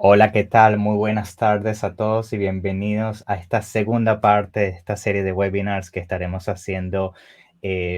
Hola, ¿qué tal? Muy buenas tardes a todos y bienvenidos a esta segunda parte de esta serie de webinars que estaremos haciendo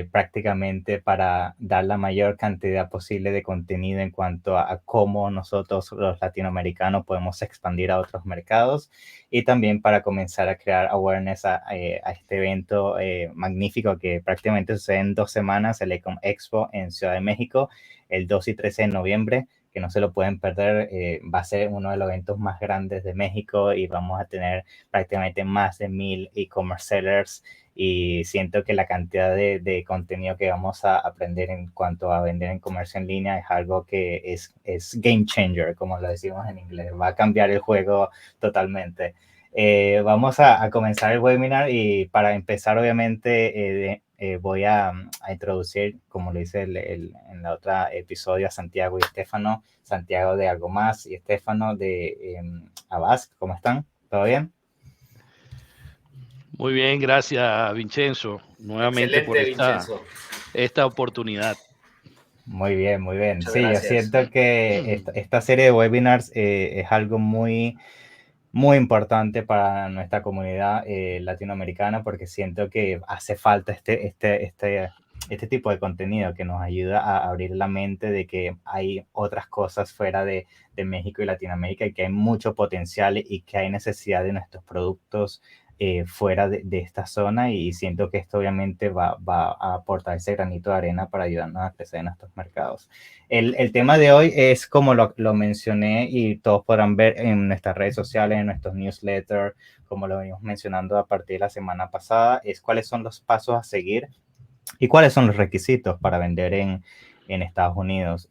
prácticamente para dar la mayor cantidad posible de contenido en cuanto a cómo nosotros los latinoamericanos podemos expandir a otros mercados y también para comenzar a crear awareness a este evento magnífico que prácticamente sucede en 2 semanas, el Ecom Expo en Ciudad de México, el 2 y 13 de noviembre, que no se lo pueden perder. Va a ser uno de los eventos más grandes de México y vamos a tener prácticamente más de 1000 e-commerce sellers y siento que la cantidad de contenido que vamos a aprender en cuanto a vender en comercio en línea es algo que es game changer, como lo decimos en inglés, va a cambiar el juego totalmente. Vamos a comenzar el webinar y para empezar obviamente voy a introducir, como lo hice en la otra episodio, a Santiago y Estefano. Santiago de Algo Más y Estefano de Abask. ¿Cómo están? ¿Todo bien? Muy bien, gracias Vincenzo, nuevamente por Excelente, esta, Vincenzo. esta oportunidad. Muy bien, muy bien. Muchas Sí, yo gracias. siento que esta serie de webinars es algo muy importante para nuestra comunidad latinoamericana porque siento que hace falta este tipo de contenido que nos ayuda a abrir la mente de que hay otras cosas fuera de México y Latinoamérica y que hay mucho potencial y que hay necesidad de nuestros productos fuera de esta zona y siento que esto obviamente va a aportar ese granito de arena para ayudarnos a crecer en estos mercados. El tema de hoy es como lo mencioné y todos podrán ver en nuestras redes sociales, en nuestros newsletters, como lo venimos mencionando a partir de la semana pasada, es cuáles son los pasos a seguir y cuáles son los requisitos para vender en Estados Unidos.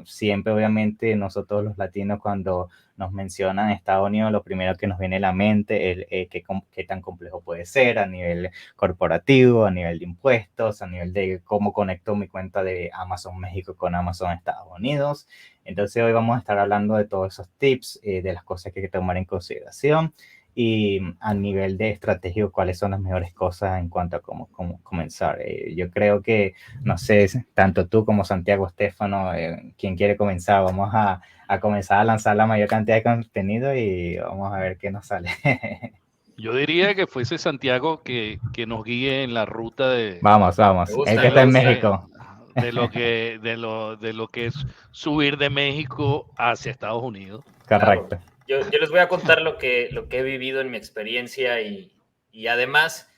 Siempre, obviamente, nosotros los latinos, cuando nos mencionan Estados Unidos, lo primero que nos viene a la mente es qué tan complejo puede ser a nivel corporativo, a nivel de impuestos, a nivel de cómo conecto mi cuenta de Amazon México con Amazon Estados Unidos. Entonces, hoy vamos a estar hablando de todos esos tips, de las cosas que hay que tomar en consideración y a nivel de estrategia, cuáles son las mejores cosas en cuanto a cómo comenzar. Yo creo que, no sé, tanto tú como Santiago Estefano, quien quiere comenzar, vamos a comenzar a lanzar la mayor cantidad de contenido y vamos a ver qué nos sale. Yo diría que fuese Santiago que nos guíe en la ruta Vamos, Me vamos, el gusta, que de me está en lo gusta. que México. de lo que es subir de México hacia Estados Unidos. Claro. Correcto. Yo les voy a contar lo que he vivido en mi experiencia y además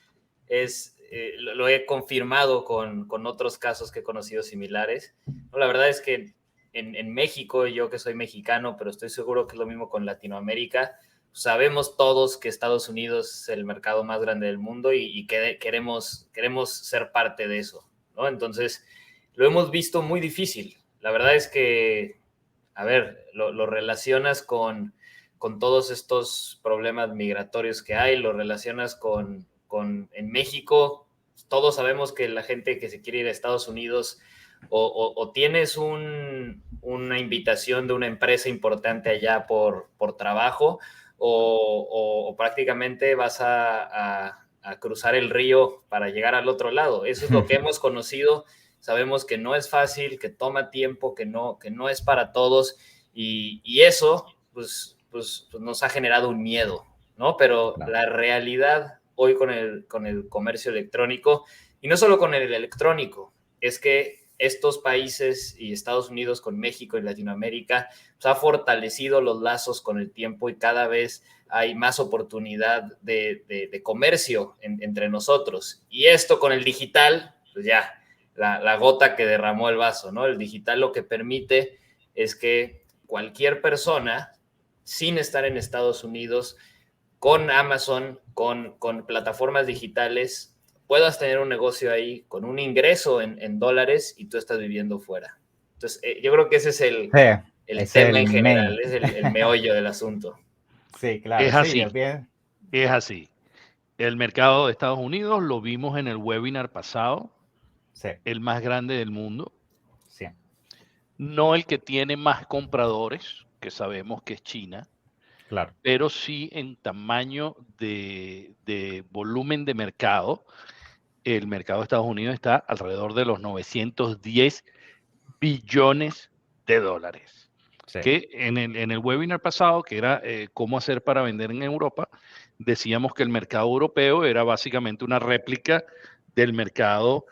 lo he confirmado con otros casos que he conocido similares. No, la verdad es que en México, yo que soy mexicano, pero estoy seguro que es lo mismo con Latinoamérica, sabemos todos que Estados Unidos es el mercado más grande del mundo y que queremos ser parte de eso, ¿no? Entonces, lo hemos visto muy difícil. La verdad es que, a ver, lo relacionas con todos estos problemas migratorios que hay, lo relacionas en México. Todos sabemos que la gente que se quiere ir a Estados Unidos o tienes una invitación de una empresa importante allá por trabajo o prácticamente vas a cruzar el río para llegar al otro lado. Eso es lo que hemos conocido. Sabemos que no es fácil, que toma tiempo, que no es para todos y eso pues nos ha generado un miedo, ¿no? Pero Claro. la realidad hoy con el comercio electrónico, y no solo con el electrónico, es que estos países y Estados Unidos con México y Latinoamérica pues, ha fortalecido los lazos con el tiempo y cada vez hay más oportunidad de comercio entre nosotros. Y esto con el digital, pues ya, la gota que derramó el vaso, ¿no? El digital lo que permite es que cualquier persona, sin estar en Estados Unidos, con Amazon, con plataformas digitales, puedas tener un negocio ahí con un ingreso en dólares y tú estás viviendo fuera. Entonces, yo creo que ese es Sí, el ese es tema el en main. general, es el meollo del asunto. Sí, claro, Es sí, yo así, pienso. es así. El mercado de Estados Unidos lo vimos en el webinar pasado, Sí, el más grande del mundo, sí, no el que tiene más compradores, que sabemos que es China, claro. pero sí en tamaño de volumen de mercado. El mercado de Estados Unidos está alrededor de los 910 billones de dólares. Sí. Que en el webinar pasado, que era cómo hacer para vender en Europa, decíamos que el mercado europeo era básicamente una réplica del mercado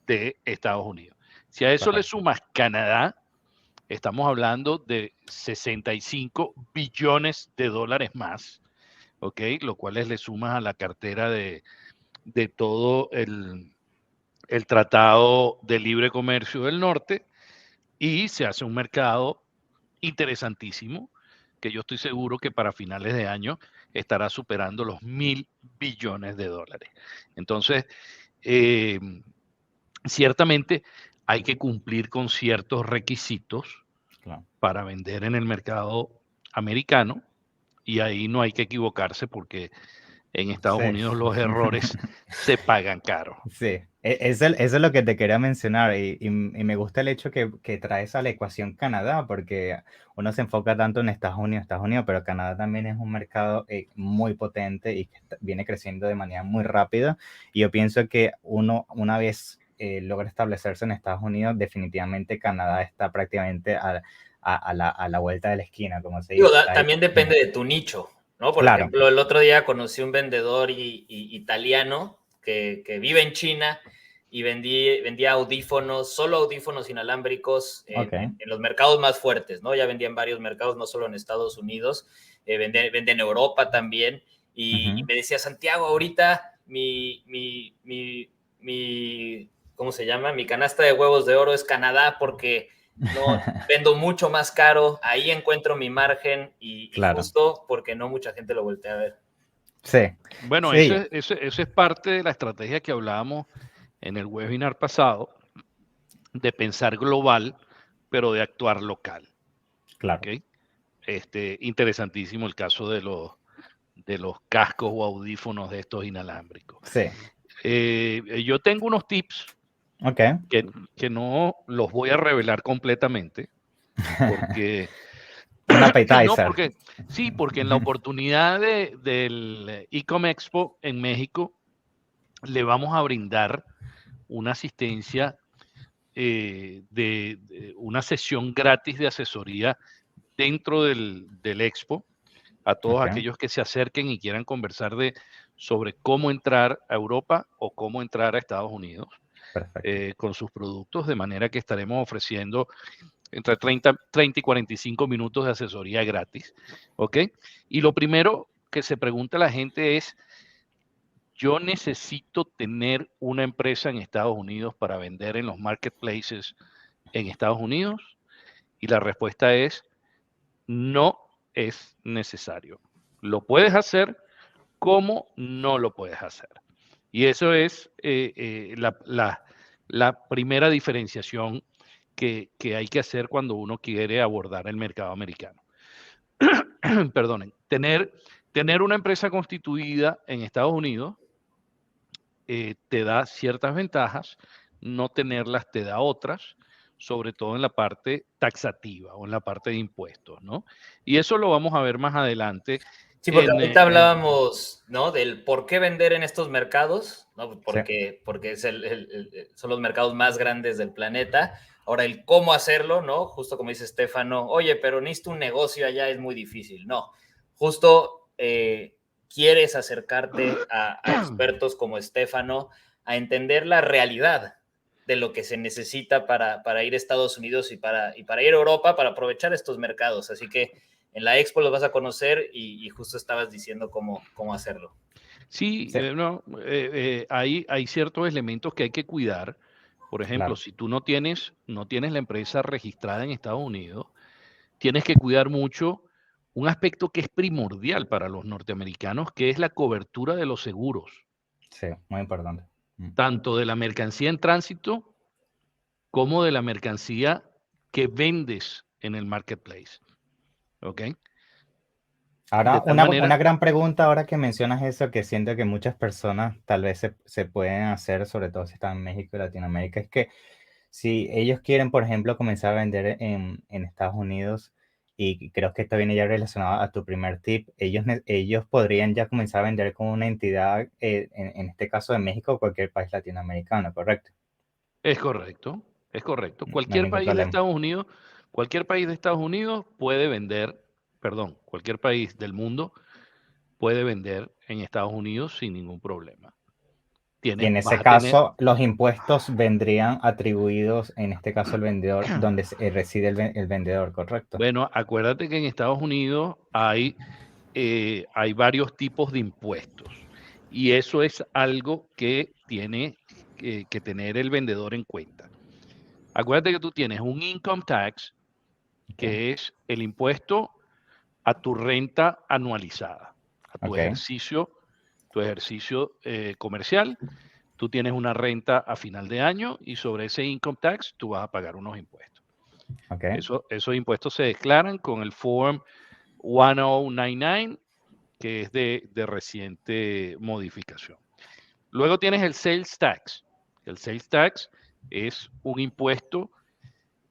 de Estados Unidos. Si a eso le sumas Canadá, estamos hablando de 65 billones de dólares más, ¿ok? Lo cual le sumas a la cartera de todo el Tratado de Libre Comercio del Norte, y se hace un mercado interesantísimo, que yo estoy seguro que para finales de año estará superando los 1.000 billones de dólares. Entonces, ciertamente hay que cumplir con ciertos requisitos para vender en el mercado americano, y ahí no hay que equivocarse porque en Estados Unidos los errores se pagan caro. Sí, eso es lo que te quería mencionar y me gusta el hecho que traes a la ecuación Canadá, porque uno se enfoca tanto en Estados Unidos, pero Canadá también es un mercado muy potente y que viene creciendo de manera muy rápida, y yo pienso que una vez logra establecerse en Estados Unidos, definitivamente Canadá está prácticamente a la vuelta de la esquina, como se dice. También depende de tu nicho, ¿no? Por ejemplo, el otro día conocí un vendedor italiano que vive en China y vendía audífonos, solo audífonos inalámbricos en los mercados más fuertes, ¿no? Ya vendía en varios mercados, no solo en Estados Unidos, vende en Europa también, y me decía, Santiago, ahorita ¿cómo se llama? Mi canasta de huevos de oro es Canadá, porque no vendo mucho más caro, ahí encuentro mi margen, y justo porque no mucha gente lo voltea a ver. Sí. Bueno, sí. Eso es parte de la estrategia que hablábamos en el webinar pasado, de pensar global, pero de actuar local. Claro. ¿Okay? Interesantísimo el caso de los cascos o audífonos de estos inalámbricos. Sí. Yo tengo unos tips que no los voy a revelar completamente, porque un appetizer. No, porque en la oportunidad del Ecom Expo en México le vamos a brindar una asistencia de una sesión gratis de asesoría dentro del Expo a todos aquellos que se acerquen y quieran conversar sobre cómo entrar a Europa o cómo entrar a Estados Unidos con sus productos, de manera que estaremos ofreciendo entre 30 y 45 minutos de asesoría gratis, ¿ok? Y lo primero que se pregunta la gente es, ¿yo necesito tener una empresa en Estados Unidos para vender en los marketplaces en Estados Unidos? Y la respuesta es, no es necesario. Lo puedes hacer como no lo puedes hacer. Y eso es la primera diferenciación que hay que hacer cuando uno quiere abordar el mercado americano. Perdonen, tener una empresa constituida en Estados Unidos te da ciertas ventajas, no tenerlas te da otras, sobre todo en la parte taxativa o en la parte de impuestos, ¿no? Y eso lo vamos a ver más adelante. Sí, porque ahorita hablábamos, ¿no? Del por qué vender en estos mercados, ¿no? Porque son los mercados más grandes del planeta. Ahora, el cómo hacerlo, ¿no? Justo como dice Estefano, oye, pero necesito un negocio allá, es muy difícil. No, justo quieres acercarte a expertos como Estefano a entender la realidad de lo que se necesita para ir a Estados Unidos y para ir a Europa, para aprovechar estos mercados. Así que en la Expo los vas a conocer y justo estabas diciendo cómo hacerlo. Sí, hay ciertos elementos que hay que cuidar. Por ejemplo, si tú no tienes la empresa registrada en Estados Unidos, tienes que cuidar mucho un aspecto que es primordial para los norteamericanos, que es la cobertura de los seguros. Sí, muy importante. Tanto de la mercancía en tránsito como de la mercancía que vendes en el marketplace. ¿Ok? Ahora, una gran pregunta ahora que mencionas eso, que siento que muchas personas tal vez se pueden hacer, sobre todo si están en México y Latinoamérica, es que si ellos quieren, por ejemplo, comenzar a vender en Estados Unidos, y creo que esto viene ya relacionado a tu primer tip, ellos podrían ya comenzar a vender con una entidad, en este caso de México o cualquier país latinoamericano, ¿correcto? Es correcto. Cualquier país de Estados Unidos Cualquier país de Estados Unidos puede vender, cualquier país del mundo puede vender en Estados Unidos sin ningún problema. Y en ese caso, los impuestos vendrían atribuidos, en este caso, al vendedor, donde reside el vendedor, ¿correcto? Bueno, acuérdate que en Estados Unidos hay varios tipos de impuestos y eso es algo que tiene que tener el vendedor en cuenta. Acuérdate que tú tienes un income tax, que es el impuesto a tu renta anualizada, a tu ejercicio comercial. Tú tienes una renta a final de año y sobre ese income tax tú vas a pagar unos impuestos. Esos impuestos se declaran con el Form 1099, que es de reciente modificación. Luego tienes el Sales Tax. El Sales Tax es un impuesto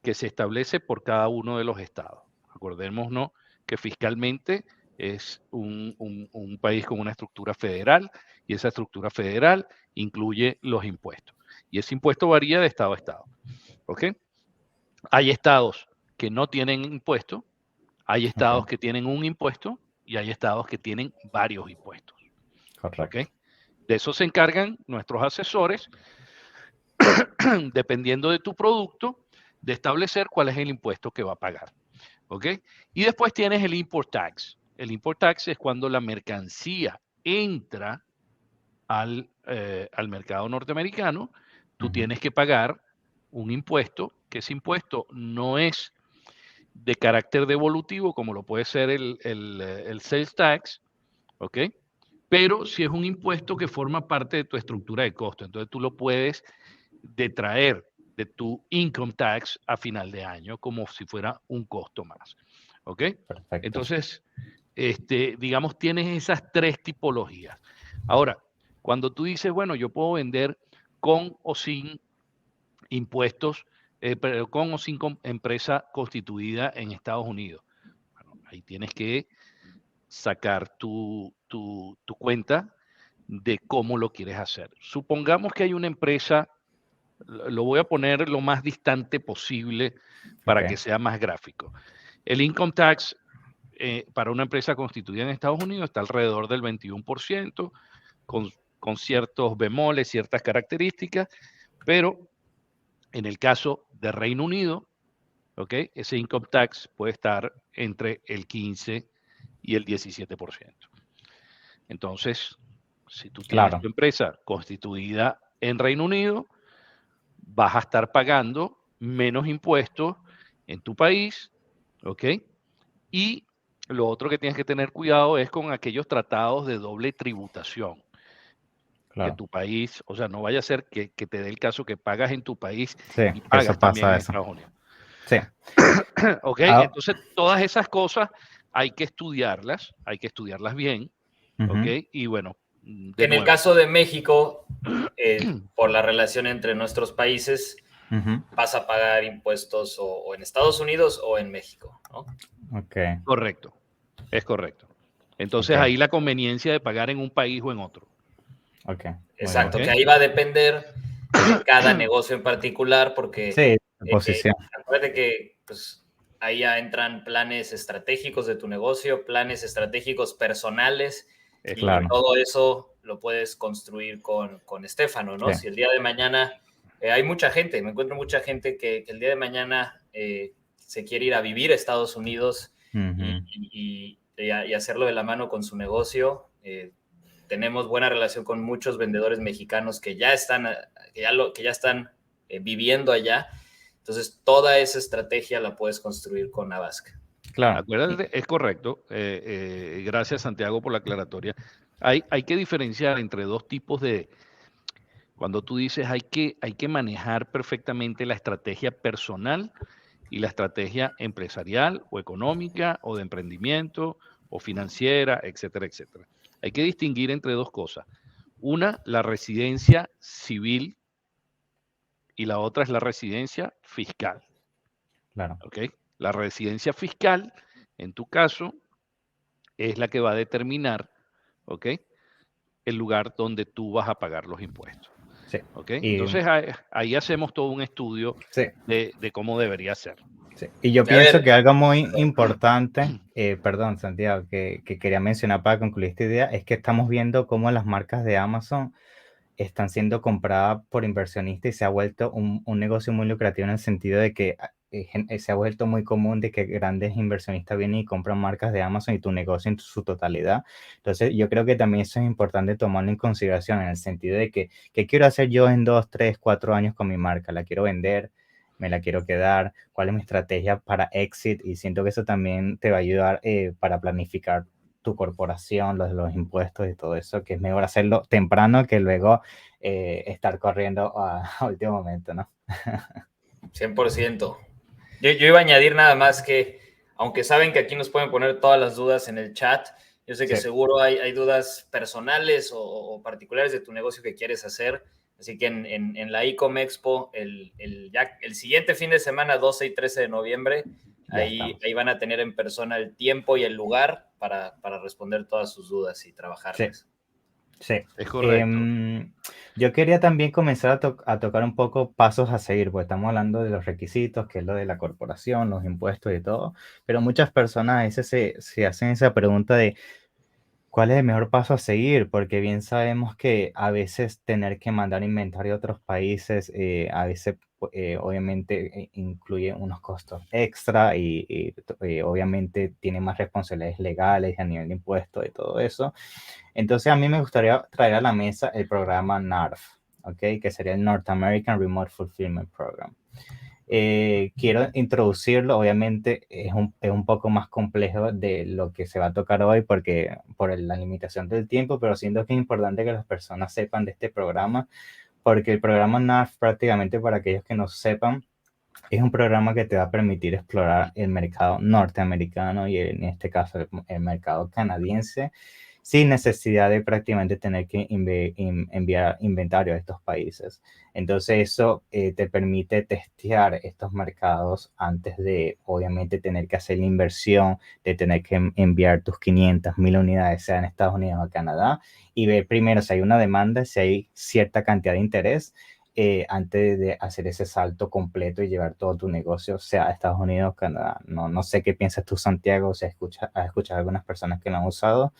que se establece por cada uno de los estados. Acordémonos que fiscalmente es un país con una estructura federal y esa estructura federal incluye los impuestos. Y ese impuesto varía de estado a estado. ¿Ok? Hay estados que no tienen impuesto, hay estados que tienen un impuesto y hay estados que tienen varios impuestos. Correcto. ¿Ok? De eso se encargan nuestros asesores, dependiendo de tu producto, de establecer cuál es el impuesto que va a pagar. ¿Ok? Y después tienes el import tax. El import tax es cuando la mercancía entra al mercado norteamericano. Tú tienes que pagar un impuesto, que ese impuesto no es de carácter devolutivo, como lo puede ser el sales tax, ¿ok? Pero si es un impuesto que forma parte de tu estructura de costo, entonces tú lo puedes detraer de tu income tax a final de año como si fuera un costo más. ¿Ok? Perfecto. Entonces, digamos, tienes esas tres tipologías. Ahora, cuando tú dices, bueno, yo puedo vender con o sin impuestos, pero con o sin empresa constituida en Estados Unidos. Bueno, ahí tienes que sacar tu cuenta de cómo lo quieres hacer. Supongamos que hay una empresa, lo voy a poner lo más distante posible para que sea más gráfico. El income tax para una empresa constituida en Estados Unidos está alrededor del 21%, con ciertos bemoles, ciertas características, pero en el caso de Reino Unido, ¿okay? Ese income tax puede estar entre el 15 y el 17%. Entonces, si tú tienes tu empresa constituida en Reino Unido, vas a estar pagando menos impuestos en tu país, ¿ok? Y lo otro que tienes que tener cuidado es con aquellos tratados de doble tributación. Que tu país, o sea, no vaya a ser que te dé el caso que pagas en tu país y pagas también en Estados Unidos. Sí. ¿Ok? Entonces, todas esas cosas hay que estudiarlas bien, ¿ok? Y bueno, en el caso de México, por la relación entre nuestros países, vas a pagar impuestos o en Estados Unidos o en México, ¿no? Okay. Correcto, es correcto. Entonces ahí la conveniencia de pagar en un país o en otro. Okay. Exacto, que ahí va a depender de cada negocio en particular, porque acuérdate que pues, ahí ya entran planes estratégicos de tu negocio, planes estratégicos personales, y todo eso lo puedes construir con Stefano, ¿no? Si el día de mañana hay mucha gente, me encuentro mucha gente que el día de mañana se quiere ir a vivir a Estados Unidos y hacerlo de la mano con su negocio. Tenemos buena relación con muchos vendedores mexicanos que ya están viviendo allá. Entonces, toda esa estrategia la puedes construir con Avask. Claro. Acuérdate, es correcto. Gracias, Santiago, por la aclaratoria. Hay que diferenciar entre dos tipos de... Cuando tú dices hay que manejar perfectamente la estrategia personal y la estrategia empresarial o económica o de emprendimiento o financiera, etcétera, etcétera. Hay que distinguir entre dos cosas. Una, la residencia civil y la otra es la residencia fiscal. Claro. ¿Ok? La residencia fiscal, en tu caso, es la que va a determinar, ¿ok? El lugar donde tú vas a pagar los impuestos. Sí. ¿Ok? Entonces ahí hacemos todo un estudio de cómo debería ser. Sí. Y yo A pienso ver, que algo muy importante, perdón, Santiago, que quería mencionar para concluir esta idea, es que estamos viendo cómo las marcas de Amazon están siendo compradas por inversionistas y se ha vuelto un negocio muy lucrativo en el sentido de que se ha vuelto muy común de que grandes inversionistas vienen y compran marcas de Amazon y tu negocio en su totalidad. Entonces, yo creo que también eso es importante tomarlo en consideración en el sentido de que, ¿qué quiero hacer yo en 2, 3, 4 años con mi marca? ¿La quiero vender? ¿Me la quiero quedar? ¿Cuál es mi estrategia para exit? Y siento que eso también te va a ayudar para planificar tu corporación, los impuestos y todo eso, que es mejor hacerlo temprano que luego estar corriendo a último momento, ¿no? 100%. Yo iba a añadir nada más que, aunque saben que aquí nos pueden poner todas las dudas en el chat, yo sé que Sí. seguro hay dudas personales o particulares de tu negocio que quieres hacer. Así que en la ICOM Expo, el siguiente fin de semana, 12 y 13 de noviembre, ahí van a tener en persona el tiempo y el lugar para responder todas sus dudas y trabajarlas. Sí. Sí, Es correcto. Yo quería también comenzar a tocar un poco pasos a seguir, porque estamos hablando de los requisitos, que es lo de la corporación, los impuestos y todo, pero muchas personas a veces se hacen esa pregunta de ¿cuál es el mejor paso a seguir? Porque bien sabemos que a veces tener que mandar inventario a otros países, a veces obviamente incluye unos costos extra y obviamente tiene más responsabilidades legales a nivel de impuestos y todo eso. Entonces a mí me gustaría traer a la mesa el programa NARF, ¿ok? Que sería el North American Remote Fulfillment Program. Quiero introducirlo, obviamente es un poco más complejo de lo que se va a tocar hoy porque por la limitación del tiempo, pero siento que es importante que las personas sepan de este programa, porque el programa NARF, prácticamente para aquellos que no sepan, es un programa que te va a permitir explorar el mercado norteamericano y en este caso el mercado canadiense sin necesidad de prácticamente tener que enviar inventario a estos países. Entonces eso te permite testear estos mercados antes de obviamente tener que hacer la inversión, de tener que enviar tus 500, 1000 unidades, sea en Estados Unidos o Canadá, y ver primero si hay una demanda, si hay cierta cantidad de interés antes de hacer ese salto completo y llevar todo tu negocio, sea a Estados Unidos o Canadá. No sé qué piensas tú, Santiago, si has escuchado a algunas personas que lo han usado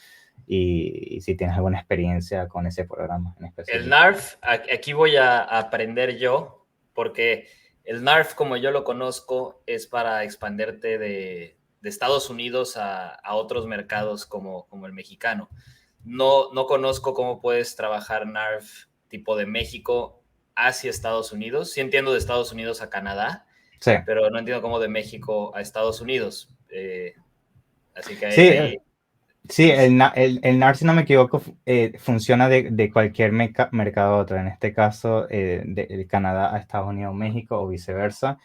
y si tienes alguna experiencia con ese programa en específico. El NARF, aquí voy a aprender yo, porque el NARF, como yo lo conozco, es para expanderte de Estados Unidos a otros mercados como el mexicano. No conozco cómo puedes trabajar NARF tipo de México hacia Estados Unidos. Sí entiendo de Estados Unidos a Canadá, Sí. pero no entiendo cómo de México a Estados Unidos. Así que Sí, ahí... sí, el NAR, si no me equivoco, funciona de cualquier mercado a otro. En este caso, de Canadá a Estados Unidos, México o viceversa.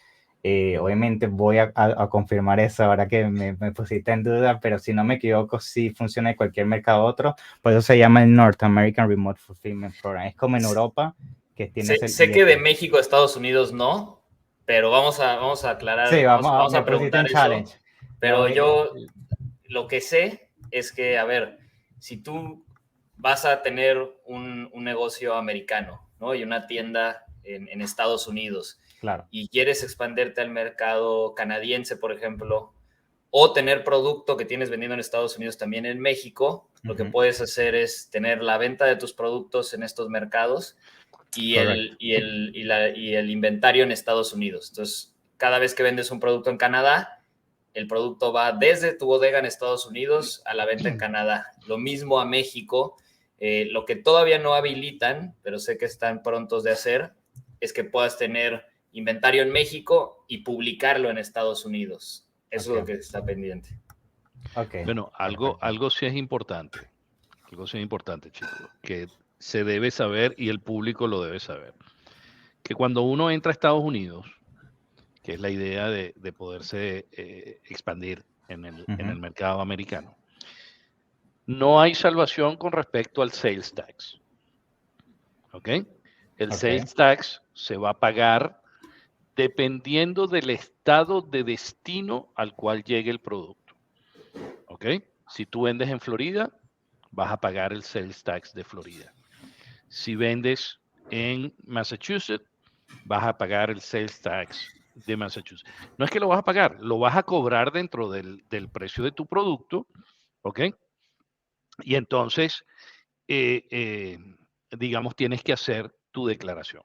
Obviamente voy a confirmar eso ahora que me pusiste en duda, pero si no me equivoco, sí funciona de cualquier mercado a otro. Por eso se llama el North American Remote Fulfillment Program. Es como en Europa, que tienes el sé que de México a Estados Unidos no, pero vamos a aclarar, Sí, vamos me a pusiste preguntar en eso. challenge. Pero yo lo que sé es que, a ver, si tú vas a tener un negocio americano, ¿no? Y una tienda en Estados Unidos, claro, y quieres expanderte al mercado canadiense, por ejemplo, o tener producto que tienes vendiendo en Estados Unidos también en México, lo que puedes hacer es tener la venta de tus productos en estos mercados y el inventario en Estados Unidos. Entonces, cada vez que vendes un producto en Canadá, el producto va desde tu bodega en Estados Unidos a la venta en Canadá. Lo mismo a México. Lo que todavía no habilitan, pero sé que están prontos de hacer, es que puedas tener inventario en México y publicarlo en Estados Unidos. Eso es lo que está pendiente. Bueno, algo sí es importante. Algo sí es importante, chicos, que se debe saber y el público lo debe saber. Que cuando uno entra a Estados Unidos, que es la idea de poderse expandir en el mercado americano, no hay salvación con respecto al sales tax. ¿Ok? El sales tax se va a pagar dependiendo del estado de destino al cual llegue el producto. ¿Ok? Si tú vendes en Florida, vas a pagar el sales tax de Florida. Si vendes en Massachusetts, vas a pagar el sales tax de Massachusetts. No es que lo vas a pagar, lo vas a cobrar dentro del precio de tu producto, ¿ok? Y entonces, digamos, tienes que hacer tu declaración.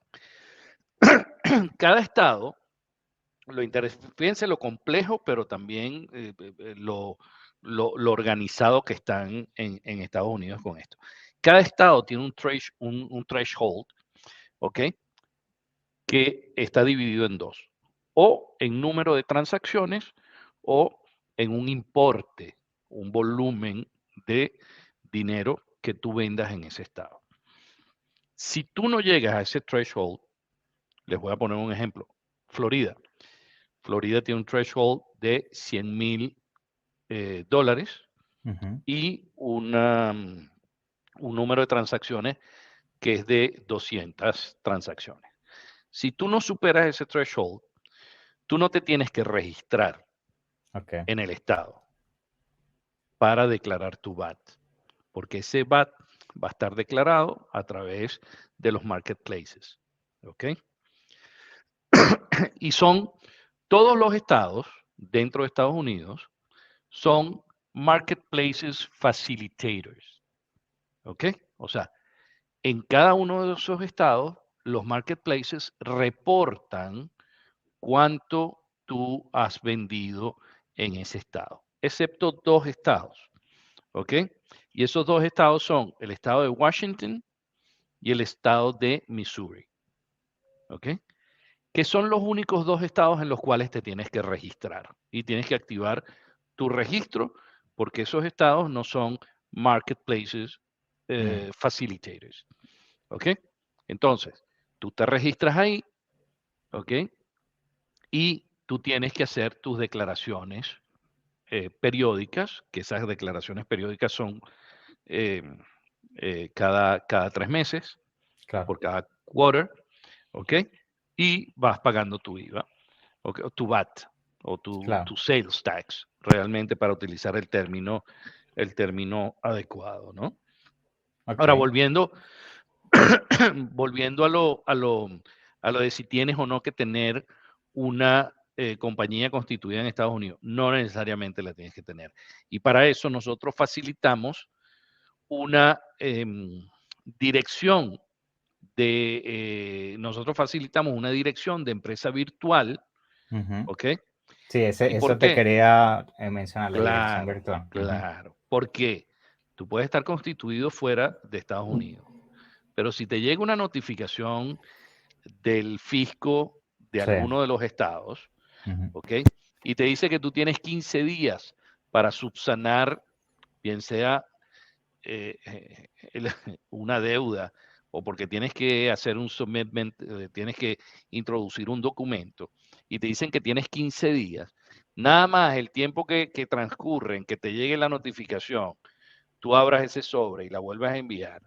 Cada estado, fíjense lo complejo, pero también lo organizado que están en Estados Unidos con esto. Cada estado tiene un threshold, ¿ok? Que está dividido en dos, o en número de transacciones o en un importe, un volumen de dinero que tú vendas en ese estado. Si tú no llegas a ese threshold, les voy a poner un ejemplo. Florida. Florida tiene un threshold de $100,000 y un número de transacciones que es de 200 transacciones. Si tú no superas ese threshold, tú no te tienes que registrar en el estado para declarar tu VAT, porque ese VAT va a estar declarado a través de los marketplaces. ¿Ok? Y son todos los estados dentro de Estados Unidos son marketplaces facilitators. ¿Ok? O sea, en cada uno de esos estados, los marketplaces reportan cuánto tú has vendido en ese estado, excepto 2 estados. ¿Ok? Y esos 2 estados son el estado de Washington y el estado de Missouri. ¿Ok? Que son los únicos 2 estados en los cuales te tienes que registrar y tienes que activar tu registro porque esos estados no son marketplaces facilitators. ¿Ok? Entonces, tú te registras ahí, ¿ok? Y tú tienes que hacer tus declaraciones periódicas, que esas declaraciones periódicas son cada 3 meses, por cada quarter, ¿ok? Y vas pagando tu IVA, ¿okay? O tu VAT, o tu sales tax, realmente para utilizar el término adecuado, ¿no? Ahora, volviendo a lo de si tienes o no que tener una compañía constituida en Estados Unidos, no necesariamente la tienes que tener. Y para eso nosotros facilitamos una dirección de empresa virtual, ¿ok? Sí, eso te quería mencionar, la dirección virtual. Claro, porque tú puedes estar constituido fuera de Estados Unidos, pero si te llega una notificación del fisco de alguno de los estados, ¿ok? Y te dice que tú tienes 15 días para subsanar, bien sea una deuda o porque tienes que hacer un submitment, tienes que introducir un documento y te dicen que tienes 15 días, nada más el tiempo que transcurre en que te llegue la notificación, tú abras ese sobre y la vuelvas a enviar,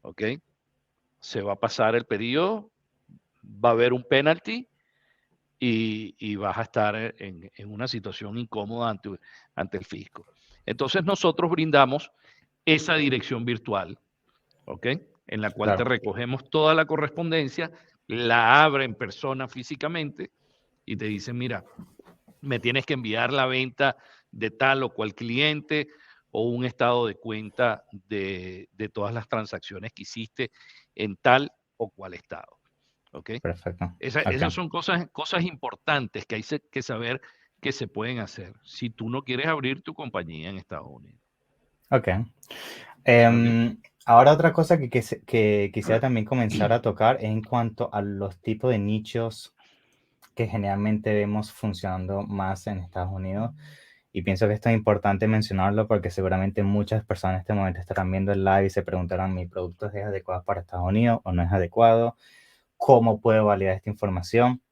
¿ok? Se va a pasar el periodo, va a haber un penalty y vas a estar en una situación incómoda ante el fisco. Entonces nosotros brindamos esa dirección virtual, ¿ok? En la cual te recogemos toda la correspondencia, la abre en persona físicamente y te dicen, mira, me tienes que enviar la venta de tal o cual cliente o un estado de cuenta de todas las transacciones que hiciste en tal o cual estado. ¿Ok? Perfecto. Esas son cosas importantes que hay que saber que se pueden hacer si tú no quieres abrir tu compañía en Estados Unidos. Ok. Ahora otra cosa que quisiera también comenzar a tocar es en cuanto a los tipos de nichos que generalmente vemos funcionando más en Estados Unidos. Y pienso que esto es importante mencionarlo porque seguramente muchas personas en este momento estarán viendo el live y se preguntarán, ¿mi producto es adecuado para Estados Unidos o no es adecuado? ¿Cómo puedo validar esta información?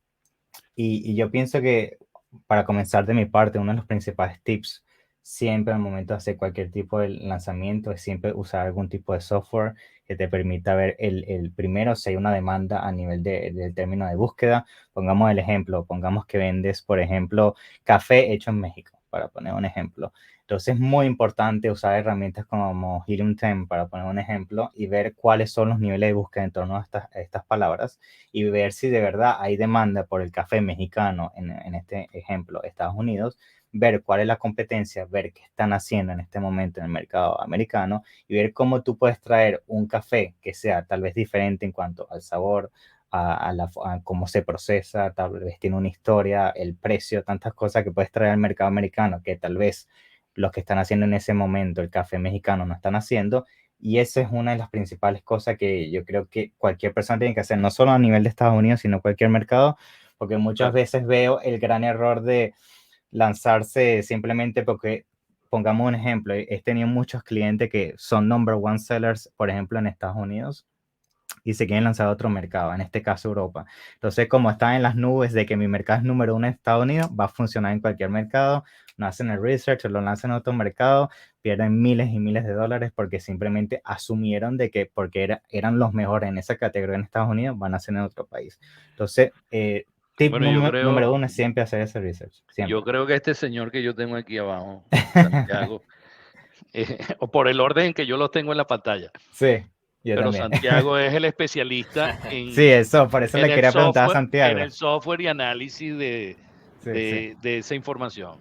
Y yo pienso que para comenzar de mi parte, uno de los principales tips siempre al momento de hacer cualquier tipo de lanzamiento es siempre usar algún tipo de software que te permita ver el primero si hay una demanda a nivel del término de búsqueda. Pongamos el ejemplo, pongamos que vendes, por ejemplo, café hecho en México. para poner un ejemplo. Entonces es muy importante usar herramientas como Helium 10, para poner un ejemplo, y ver cuáles son los niveles de búsqueda en torno a estas palabras, y ver si de verdad hay demanda por el café mexicano, en este ejemplo, Estados Unidos, ver cuál es la competencia, ver qué están haciendo en este momento en el mercado americano, y ver cómo tú puedes traer un café que sea tal vez diferente en cuanto al sabor, a cómo se procesa, tal vez tiene una historia, el precio, tantas cosas que puedes traer al mercado americano que tal vez los que están haciendo en ese momento el café mexicano no están haciendo. Y esa es una de las principales cosas que yo creo que cualquier persona tiene que hacer, no solo a nivel de Estados Unidos, sino cualquier mercado, porque muchas veces veo el gran error de lanzarse simplemente porque, pongamos un ejemplo, he tenido muchos clientes que son number one sellers, por ejemplo, en Estados Unidos, y se quieren lanzar a otro mercado, en este caso Europa. Entonces, como están en las nubes de que mi mercado es número uno en Estados Unidos, va a funcionar en cualquier mercado, no hacen el research, lo lanzan a otro mercado, pierden miles y miles de dólares porque simplemente asumieron de que porque eran los mejores en esa categoría en Estados Unidos, van a ser en otro país. Entonces, tip Bueno, número uno es siempre hacer ese research. Siempre. Yo creo que este señor que yo tengo aquí abajo, Santiago, o por el orden en que yo lo tengo en la pantalla, Sí, yo pero también. Santiago es el especialista Sí, eso, por eso le quería preguntar a en Santiago. el software y análisis Sí, sí, de esa información.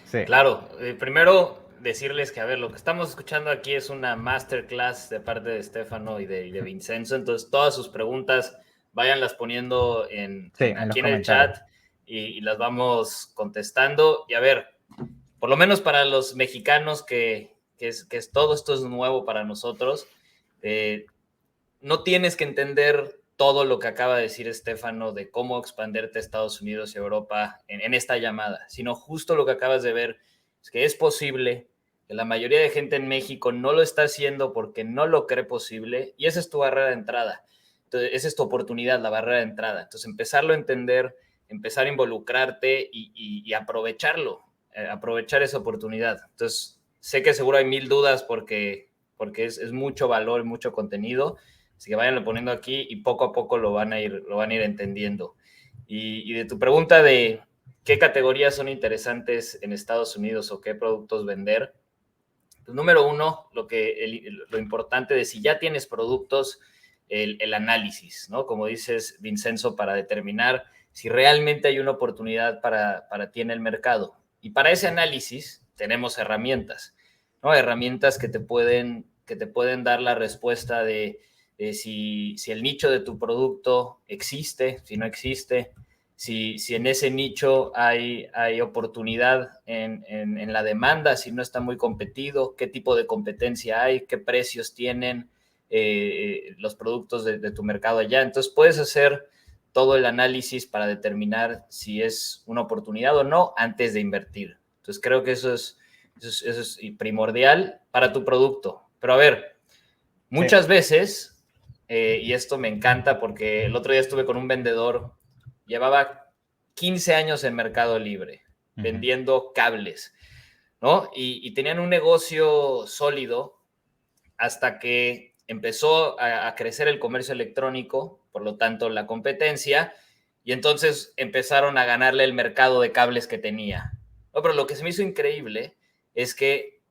sí. Claro, primero decirles que, a ver, lo que estamos escuchando aquí es una masterclass de parte de Stefano y de Vincenzo, entonces todas sus preguntas váyanlas poniendo Sí, en los aquí en el comentarios. chat y las vamos contestando. Y a ver, por lo menos para los mexicanos que todo esto es nuevo para nosotros, no tienes que entender todo lo que acaba de decir Stefano de cómo expanderte a Estados Unidos y Europa en esta llamada, sino justo lo que acabas de ver, es que es posible, que la mayoría de gente en México no lo está haciendo porque no lo cree posible, y esa es tu barrera de entrada. Entonces, esa es tu oportunidad, la barrera de entrada. Entonces, empezarlo a entender, empezar a involucrarte y aprovecharlo, aprovechar esa oportunidad. Entonces, sé que seguro hay mil dudas porque es mucho valor, mucho contenido. Así que váyanlo poniendo aquí y poco a poco lo van a ir entendiendo. Y de tu pregunta de qué categorías son interesantes en Estados Unidos o qué productos vender, pues número uno, lo importante de si ya tienes productos, el análisis, ¿no? Como dices, Vincenzo, para determinar si realmente hay una oportunidad para ti en el mercado. Y para ese análisis tenemos herramientas, ¿no? Herramientas que te pueden dar la respuesta de si el nicho de tu producto existe, si no existe, si en ese nicho hay oportunidad en la demanda, si no está muy competido, qué tipo de competencia hay, qué precios tienen los productos de tu mercado allá. Entonces puedes hacer todo el análisis para determinar si es una oportunidad o no antes de invertir. Entonces creo que eso es primordial para tu producto. Pero a ver, muchas veces, y esto me encanta porque el otro día estuve con un vendedor, llevaba 15 años en Mercado Libre, vendiendo cables, ¿no? Y tenían un negocio sólido hasta que empezó a crecer el comercio electrónico, por lo tanto la competencia, y entonces empezaron a ganarle el mercado de cables que tenía. No, pero lo que se me hizo increíble es que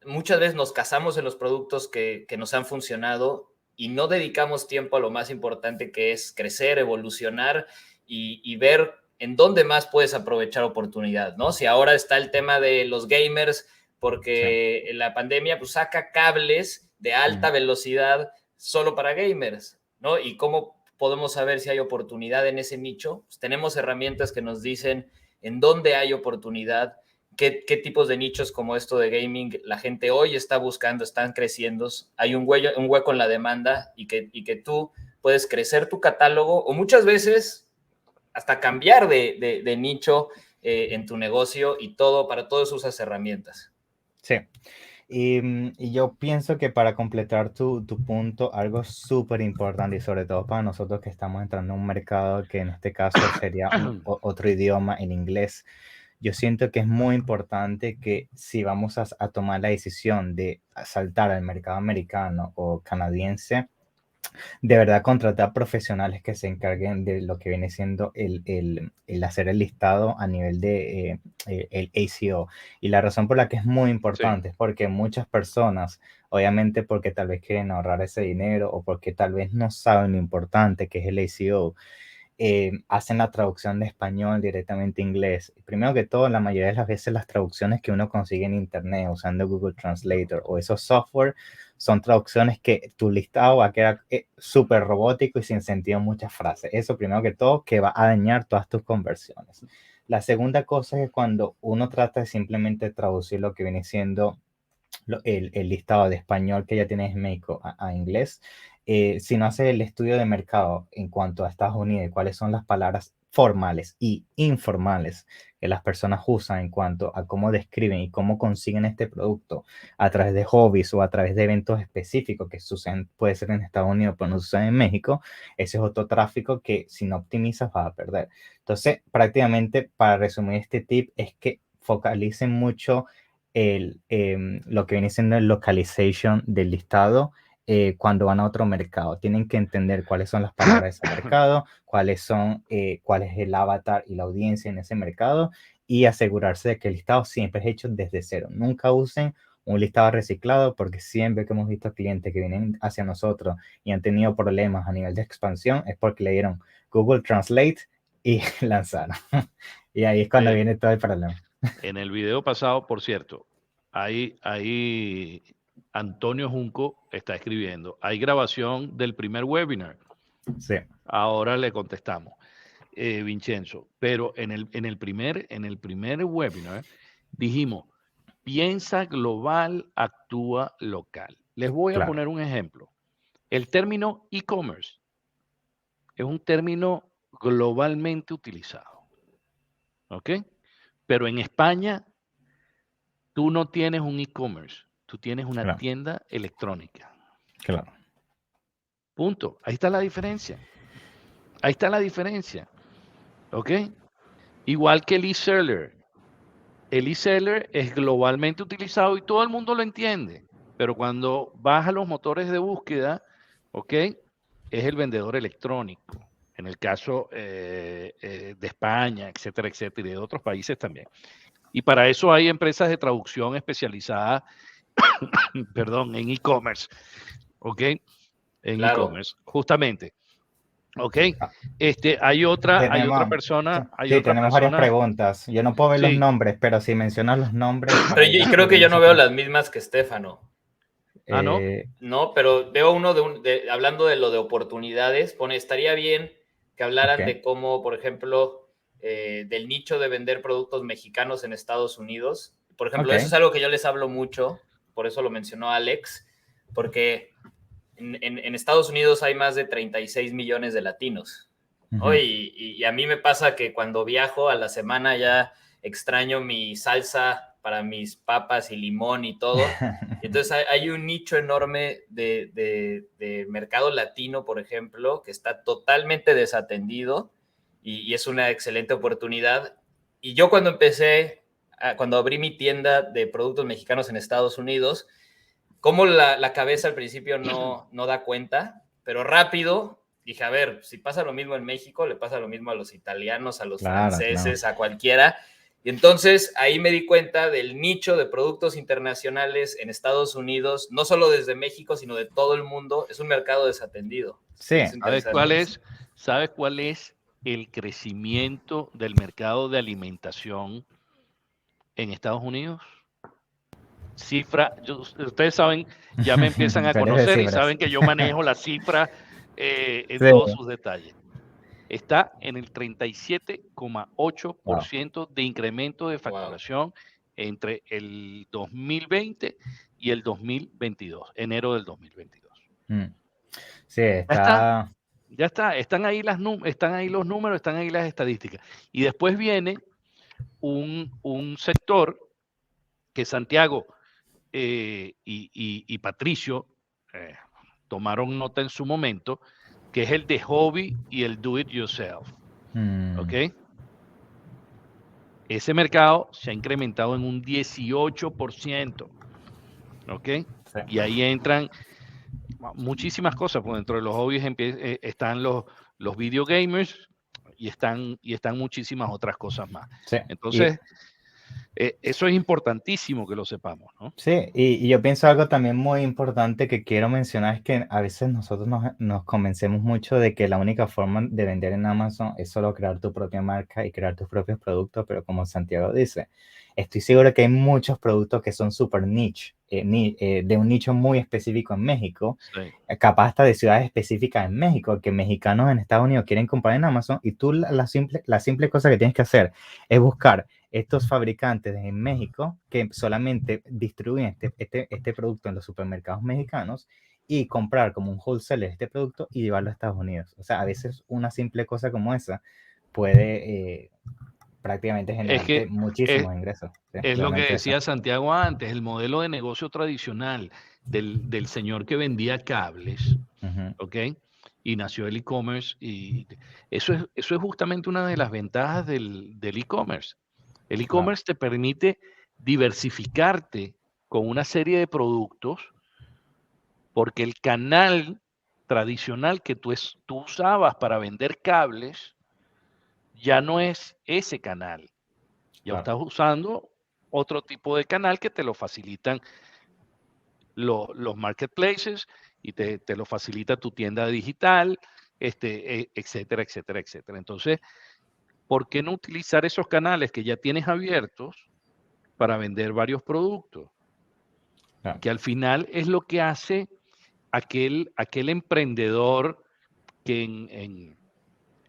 muchas veces nos casamos en los productos que nos han funcionado y no dedicamos tiempo a lo más importante, que es crecer, evolucionar y ver en dónde más puedes aprovechar oportunidad, ¿no? Si ahora está el tema de los gamers, porque sí, la pandemia pues saca cables de alta velocidad solo para gamers, ¿no? Y cómo podemos saber si hay oportunidad en ese nicho. Pues tenemos herramientas que nos dicen en dónde hay oportunidad, qué tipos de nichos como esto de gaming la gente hoy está buscando, están creciendo, hay un hueco en la demanda y que tú puedes crecer tu catálogo o muchas veces hasta cambiar de nicho en tu negocio y todo, para todo eso usas herramientas. Sí. Y yo pienso que para completar tu punto, algo súper importante y sobre todo para nosotros que estamos entrando en un mercado que en este caso sería otro idioma, en inglés, yo siento que es muy importante que si vamos a tomar la decisión de saltar al mercado americano o canadiense, de verdad contratar profesionales que se encarguen de lo que viene siendo el hacer el listado a nivel de el ACO. Y la razón por la que es muy importante es porque muchas personas, obviamente porque tal vez quieren ahorrar ese dinero o porque tal vez no saben lo importante que es el ACO, hacen la traducción de español directamente a inglés. Primero que todo, la mayoría de las veces las traducciones que uno consigue en internet usando Google Translator o esos software son traducciones que tu listado va a quedar súper robótico y sin sentido en muchas frases. Eso primero que todo, que va a dañar todas tus conversiones. La segunda cosa es que cuando uno trata de simplemente traducir lo que viene siendo el listado de español que ya tienes en México a inglés, si no haces el estudio de mercado en cuanto a Estados Unidos y cuáles son las palabras formales y informales que las personas usan en cuanto a cómo describen y cómo consiguen este producto a través de hobbies o a través de eventos específicos que suceden, puede ser en Estados Unidos, pero no sucede en México, ese es otro tráfico que si no optimizas vas a perder. Entonces, prácticamente para resumir este tip es que focalicen mucho lo que viene siendo el localization del listado cuando van a otro mercado. Tienen que entender cuáles son las palabras de ese mercado, cuál es el avatar y la audiencia en ese mercado y asegurarse de que el listado siempre es hecho desde cero. Nunca usen un listado reciclado porque siempre que hemos visto clientes que vienen hacia nosotros y han tenido problemas a nivel de expansión es porque le dieron Google Translate y lanzaron. Y ahí es cuando viene todo el problema. En el video pasado, por cierto, ahí Antonio Junco está escribiendo. Hay grabación del primer webinar. Sí. Ahora le contestamos, Vincenzo. Pero en el primer webinar dijimos, piensa global, actúa local. Les voy a poner un ejemplo. El término e-commerce es un término globalmente utilizado. ¿Ok? Pero en España, tú no tienes un e-commerce, tú tienes una tienda electrónica. Claro. Punto. Ahí está la diferencia. Ahí está la diferencia. ¿Ok? Igual que el e-seller. El e-seller es globalmente utilizado y todo el mundo lo entiende. Pero cuando vas a los motores de búsqueda, ¿ok? Es el vendedor electrónico. En el caso de España, etcétera, etcétera, y de otros países también. Y para eso hay empresas de traducción especializadas, perdón, en e-commerce, ¿ok? En e-commerce, justamente, ¿ok? Hay otra persona. Tenemos varias preguntas. Yo no puedo ver los nombres, pero si mencionas los nombres. Pero yo creo que yo no veo las mismas que Estefano. ¿No? No, pero veo uno hablando de lo de oportunidades, estaría bien que hablaran de cómo, por ejemplo, del nicho de vender productos mexicanos en Estados Unidos. Por ejemplo, eso es algo que yo les hablo mucho, por eso lo mencionó Alex, porque en Estados Unidos hay más de 36 millones de latinos. ¿no? Y a mí me pasa que cuando viajo a la semana ya extraño mi salsa para mis papas y limón y todo. Entonces hay un nicho enorme de mercado latino, por ejemplo, que está totalmente desatendido y es una excelente oportunidad. Y yo cuando cuando abrí mi tienda de productos mexicanos en Estados Unidos, como la cabeza al principio no da cuenta, pero rápido dije, a ver, si pasa lo mismo en México, le pasa lo mismo a los italianos, a los franceses, a cualquiera. Y entonces ahí me di cuenta del nicho de productos internacionales en Estados Unidos, no solo desde México, sino de todo el mundo. Es un mercado desatendido. Sí. ¿Sabes cuál es el crecimiento del mercado de alimentación en Estados Unidos? Ustedes saben, ya me empiezan a conocer y saben que yo manejo la cifra en todos sus detalles. Está en el 37,8% de incremento de facturación entre el 2020 y el 2022, enero del 2022. Sí, Ya está, están ahí los números, están ahí las estadísticas. Y después viene un sector que Santiago y Patricio tomaron nota en su momento, que es el de hobby y el do it yourself. ¿Ok? Ese mercado se ha incrementado en un 18%. ¿Ok? Sí. Y ahí entran muchísimas cosas, pues dentro de los hobbies están los video gamers y están muchísimas otras cosas más. Sí, Entonces, eso es importantísimo que lo sepamos, ¿no? sí, y yo pienso algo también muy importante que quiero mencionar es que a veces nosotros nos convencemos mucho de que la única forma de vender en Amazon es solo crear tu propia marca y crear tus propios productos, pero como Santiago dice, estoy seguro que hay muchos productos que son súper niche, de un nicho muy específico en México, Sí. capaz hasta de ciudades específicas en México, que mexicanos en Estados Unidos quieren comprar en Amazon y tú la simple cosa que tienes que hacer es buscar estos fabricantes en México que solamente distribuyen este producto en los supermercados mexicanos y comprar como un wholesaler este producto y llevarlo a Estados Unidos. O sea, a veces una simple cosa como esa puede prácticamente generarte muchísimos ingresos. ¿Sí? Es lo que decía Santiago antes, el modelo de negocio tradicional del señor que vendía cables, ¿ok? Y nació el e-commerce, y eso es justamente una de las ventajas del e-commerce. El e-commerce te permite diversificarte con una serie de productos, porque el canal tradicional que tú usabas para vender cables ya no es ese canal. Ya estás usando otro tipo de canal que te lo facilitan los marketplaces y te lo facilita tu tienda digital, etcétera, etcétera, etcétera. Entonces, ¿por qué no utilizar esos canales que ya tienes abiertos para vender varios productos? Que al final es lo que hace aquel emprendedor que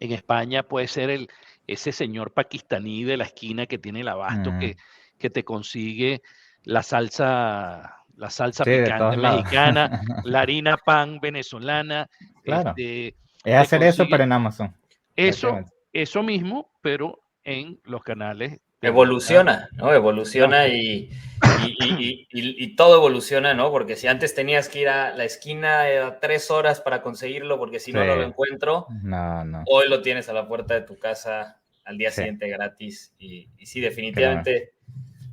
en España puede ser ese señor pakistaní de la esquina que tiene el abasto que te consigue la salsa picante mexicana, la harina pan venezolana. Claro, es te hacer eso, consigue pero en Amazon. eso mismo, pero en los canales de Evoluciona, ¿no? Evoluciona No. y todo evoluciona, ¿no? Porque si antes tenías que ir a la esquina 3 horas para conseguirlo, porque si no, no lo encuentro, hoy lo tienes a la puerta de tu casa al día siguiente gratis. Y sí, definitivamente.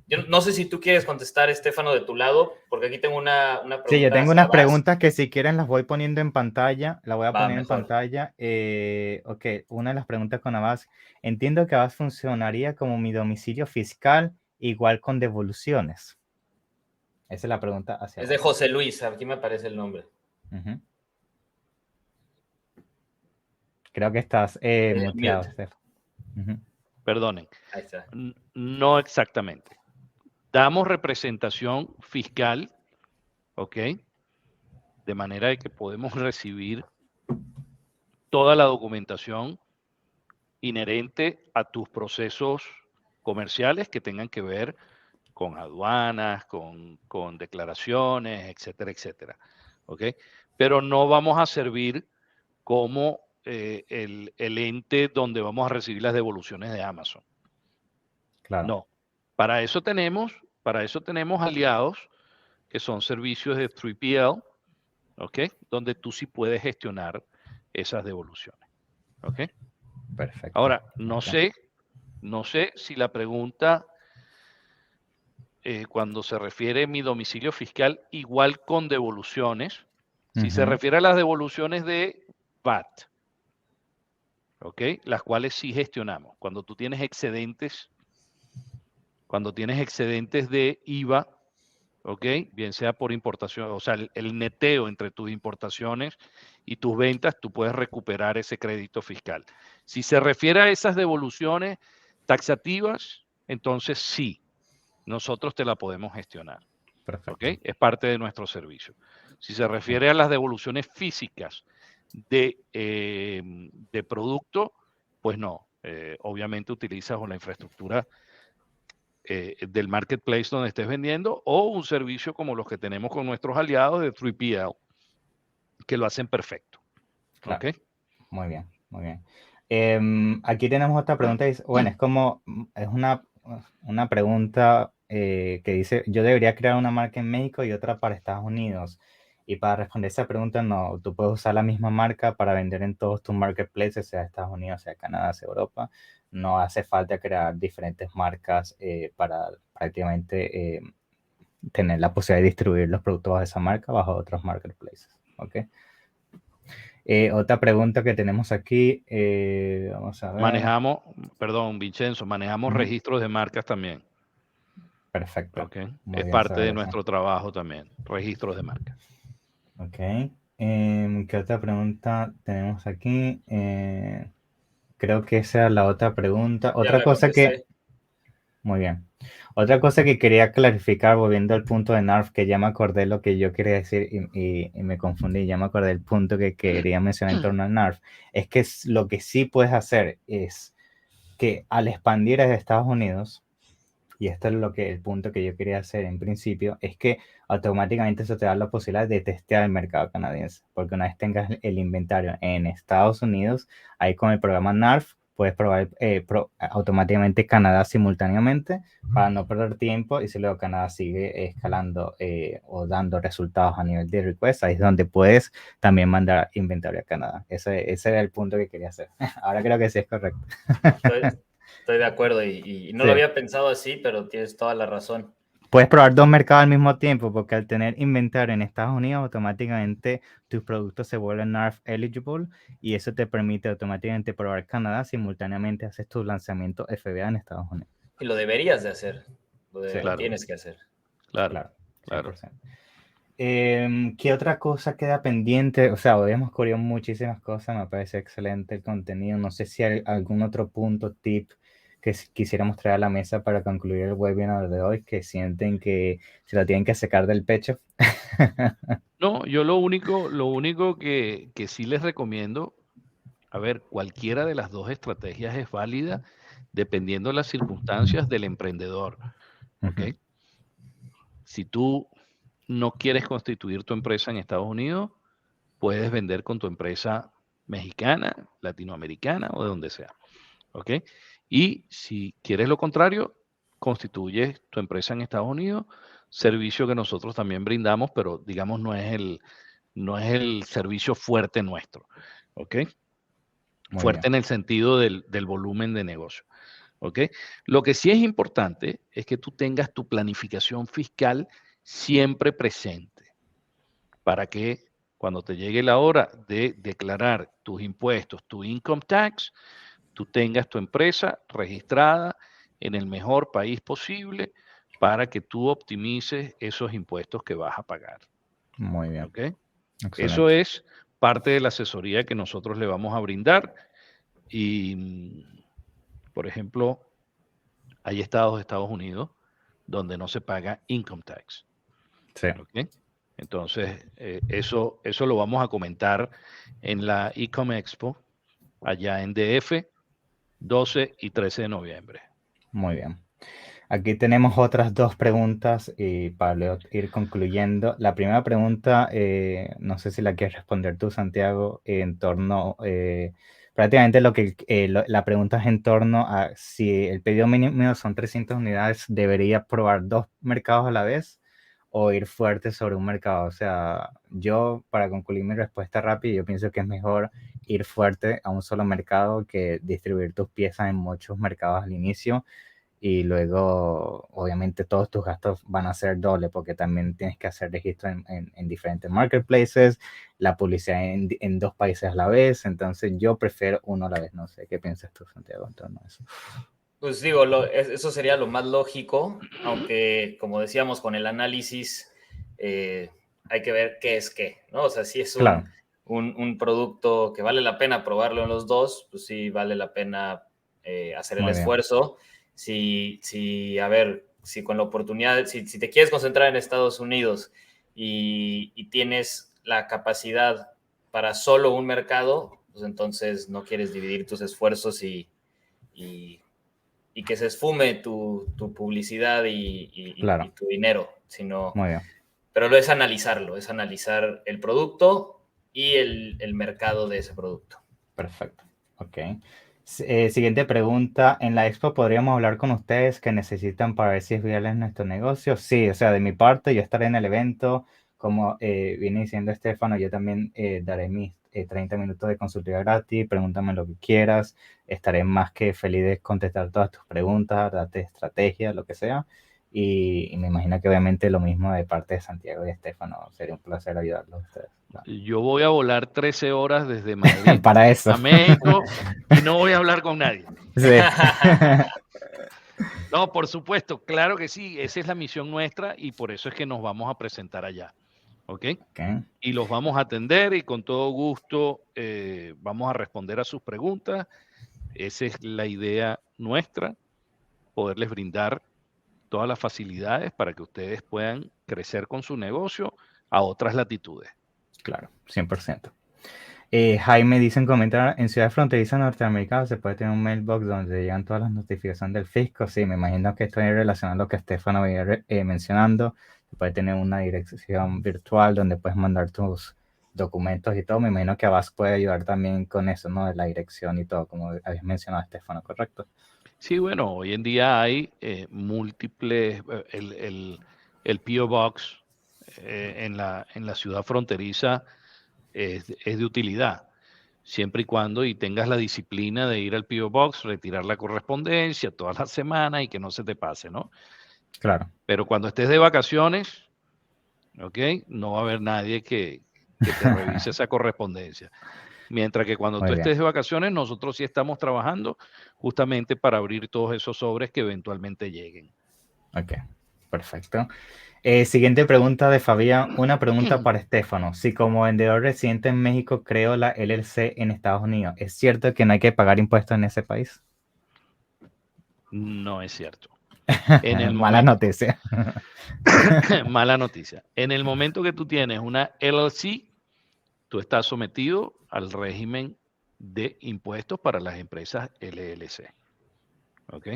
Yo no sé si tú quieres contestar, Estefano, de tu lado, porque aquí tengo una pregunta. Sí, yo tengo unas preguntas que si quieren las voy poniendo en pantalla. La voy a poner mejor. en pantalla. Ok, una de las preguntas con Abbas. Entiendo que Abbas funcionaría como mi domicilio fiscal, igual con devoluciones. Esa es la pregunta hacia Es de José Luis, aquí me aparece el nombre. Creo que estás muteado, Steph. Perdonen. Ahí está. No exactamente. Damos representación fiscal, ¿ok? De manera de que podemos recibir toda la documentación inherente a tus procesos comerciales que tengan que ver con aduanas, con declaraciones, etcétera, etcétera. ¿Ok? Pero no vamos a servir como el ente donde vamos a recibir las devoluciones de Amazon. Claro. No. Para eso tenemos aliados que son servicios de 3PL, ¿ok? Donde tú sí puedes gestionar esas devoluciones, ¿ok? Perfecto. Ahora, no sé si la pregunta, cuando se refiere a mi domicilio fiscal, igual con devoluciones, si se refiere a las devoluciones de VAT, ¿ok? Las cuales sí gestionamos. Cuando tú tienes excedentes de IVA, ¿ok? Bien sea por importación, o sea, el neteo entre tus importaciones y tus ventas, tú puedes recuperar ese crédito fiscal. Si se refiere a esas devoluciones taxativas, entonces sí, nosotros te la podemos gestionar. Perfecto. ¿Ok? Es parte de nuestro servicio. Si se refiere a las devoluciones físicas de producto, pues no. Obviamente utilizas la infraestructura del marketplace donde estés vendiendo o un servicio como los que tenemos con nuestros aliados de 3PL, que lo hacen perfecto. Claro. ¿Ok? Muy bien, muy bien. Aquí tenemos otra pregunta. Bueno, es una pregunta que dice, yo debería crear una marca en México y otra para Estados Unidos. Y para responder esa pregunta, no, tú puedes usar la misma marca para vender en todos tus marketplaces, sea Estados Unidos, sea Canadá, sea Europa. No hace falta crear diferentes marcas para prácticamente tener la posibilidad de distribuir los productos de esa marca bajo otros marketplaces. Ok. Otra pregunta que tenemos aquí, vamos a ver. Manejamos, perdón, Vincenzo, manejamos registros de marcas también. Perfecto. Okay. Muy Es bien parte saber de eso. nuestro trabajo también, registros de marcas. Ok. ¿Qué otra pregunta tenemos aquí? Creo que esa era la otra pregunta. Ya Otra la cosa que... contesté. Muy bien. Otra cosa que quería clarificar, volviendo al punto de NARF, que ya me acordé lo que yo quería decir y me confundí, ya me acordé del punto que quería mencionar en torno al NARF, es que lo que sí puedes hacer es que al expandir a Estados Unidos, y esto es el punto que yo quería hacer en principio, es que automáticamente eso te da la posibilidad de testear el mercado canadiense, porque una vez tengas el inventario en Estados Unidos, ahí con el programa NARF puedes probar automáticamente Canadá simultáneamente para no perder tiempo, y si luego Canadá sigue escalando o dando resultados a nivel de request, ahí es donde puedes también mandar inventario a Canadá. Ese era el punto que quería hacer. Ahora creo que sí es correcto. Estoy de acuerdo y no Sí. lo había pensado así, pero tienes toda la razón. Puedes probar dos mercados al mismo tiempo, porque al tener inventario en Estados Unidos, automáticamente tus productos se vuelven NARF eligible, y eso te permite automáticamente probar Canadá simultáneamente haces tu lanzamiento FBA en Estados Unidos. Y lo deberías de hacer, Sí. Claro. tienes que hacer. Claro. 100%. ¿Qué otra cosa queda pendiente? O sea, habíamos cubierto muchísimas cosas, me parece excelente el contenido. No sé si hay algún otro punto, tip que quisiéramos traer a la mesa para concluir el webinar de hoy, que sienten que se la tienen que sacar del pecho. No, yo lo único que sí les recomiendo, a ver, cualquiera de las dos estrategias es válida dependiendo de las circunstancias del emprendedor. ¿Ok? Si tú no quieres constituir tu empresa en Estados Unidos, puedes vender con tu empresa mexicana, latinoamericana o de donde sea. ¿Ok? Y si quieres lo contrario, constituyes tu empresa en Estados Unidos, servicio que nosotros también brindamos, pero digamos no es el servicio fuerte nuestro. ¿Ok? Muy Fuerte bien. en el sentido del volumen de negocio. ¿Ok? Lo que sí es importante es que tú tengas tu planificación fiscal siempre presente para que cuando te llegue la hora de declarar tus impuestos, tu income tax, tú tengas tu empresa registrada en el mejor país posible para que tú optimices esos impuestos que vas a pagar. Muy bien. ¿Ok? Excelente. Eso es parte de la asesoría que nosotros le vamos a brindar. Y, por ejemplo, hay estados de Estados Unidos donde no se paga income tax. Sí. ¿Ok? Entonces, eso lo vamos a comentar en la Ecom Expo, allá en DF, 12 y 13 de noviembre. Muy bien. Aquí tenemos otras dos preguntas y para ir concluyendo. La primera pregunta, no sé si la quieres responder tú, Santiago, en torno, prácticamente la pregunta es en torno a si el pedido mínimo son 300 unidades, ¿debería probar dos mercados a la vez o ir fuerte sobre un mercado? O sea, yo, para concluir mi respuesta rápida, yo pienso que es mejor ir fuerte a un solo mercado que distribuir tus piezas en muchos mercados al inicio, y luego obviamente todos tus gastos van a ser doble, porque también tienes que hacer registro en diferentes marketplaces, la publicidad en dos países a la vez. Entonces yo prefiero uno a la vez. No sé qué piensas tú, Santiago, en torno a eso. Pues digo, eso sería lo más lógico, aunque como decíamos con el análisis, hay que ver qué es qué, ¿no? O sea, si es Claro. un producto que vale la pena probarlo en los dos, pues sí vale la pena hacer el Muy bien. esfuerzo. A ver, si con la oportunidad, si te quieres concentrar en Estados Unidos y tienes la capacidad para solo un mercado, pues entonces no quieres dividir tus esfuerzos y que se esfume tu publicidad Claro. y tu dinero, sino, Muy bien. pero es analizarlo, es analizar el producto y el mercado de ese producto. Perfecto. Ok. Siguiente pregunta. En la expo, ¿podríamos hablar con ustedes que necesitan para ver si es viable nuestro negocio? Sí, o sea, de mi parte, yo estaré en el evento. Como viene diciendo Estefano, yo también daré mis 30 minutos de consultoría gratis. Pregúntame lo que quieras. Estaré más que feliz de contestar todas tus preguntas, darte estrategias, lo que sea. Y me imagino que obviamente lo mismo de parte de Santiago y Estefano. Sería un placer ayudarlos a ustedes. Yo voy a volar 13 horas desde Madrid para eso. a México y no voy a hablar con nadie. Sí. No, por supuesto, claro que sí, esa es la misión nuestra y por eso es que nos vamos a presentar allá, ¿ok? Y los vamos a atender y con todo gusto vamos a responder a sus preguntas. Esa es la idea nuestra, poderles brindar todas las facilidades para que ustedes puedan crecer con su negocio a otras latitudes. Claro, 100%. Jaime dice en comentar, en ciudades fronterizas norteamericanas se puede tener un mailbox donde llegan todas las notificaciones del fisco. Sí, me imagino que esto es relacionado a lo que Estefano había mencionando. Se puede tener una dirección virtual donde puedes mandar tus documentos y todo. Me imagino que Avast puede ayudar también con eso, ¿no? De la dirección y todo, como habías mencionado, Estefano, ¿correcto? Sí, bueno, hoy en día hay múltiples, el P.O. Box en la ciudad fronteriza es de utilidad, siempre y cuando tengas la disciplina de ir al P.O. Box, retirar la correspondencia todas las semanas y que no se te pase, ¿no? Claro. Pero cuando estés de vacaciones, ¿ok? No va a haber nadie que te revise esa correspondencia. Mientras que cuando tú estés de vacaciones, nosotros sí estamos trabajando justamente para abrir todos esos sobres que eventualmente lleguen. Ok, perfecto. Siguiente pregunta de Fabián. Una pregunta para Estefano. Si como vendedor residente en México creo la LLC en Estados Unidos, ¿es cierto que no hay que pagar impuestos en ese país? No es cierto. Mala noticia. Mala noticia. En el momento que tú tienes una LLC, tú estás sometido al régimen de impuestos para las empresas LLC. ¿Ok?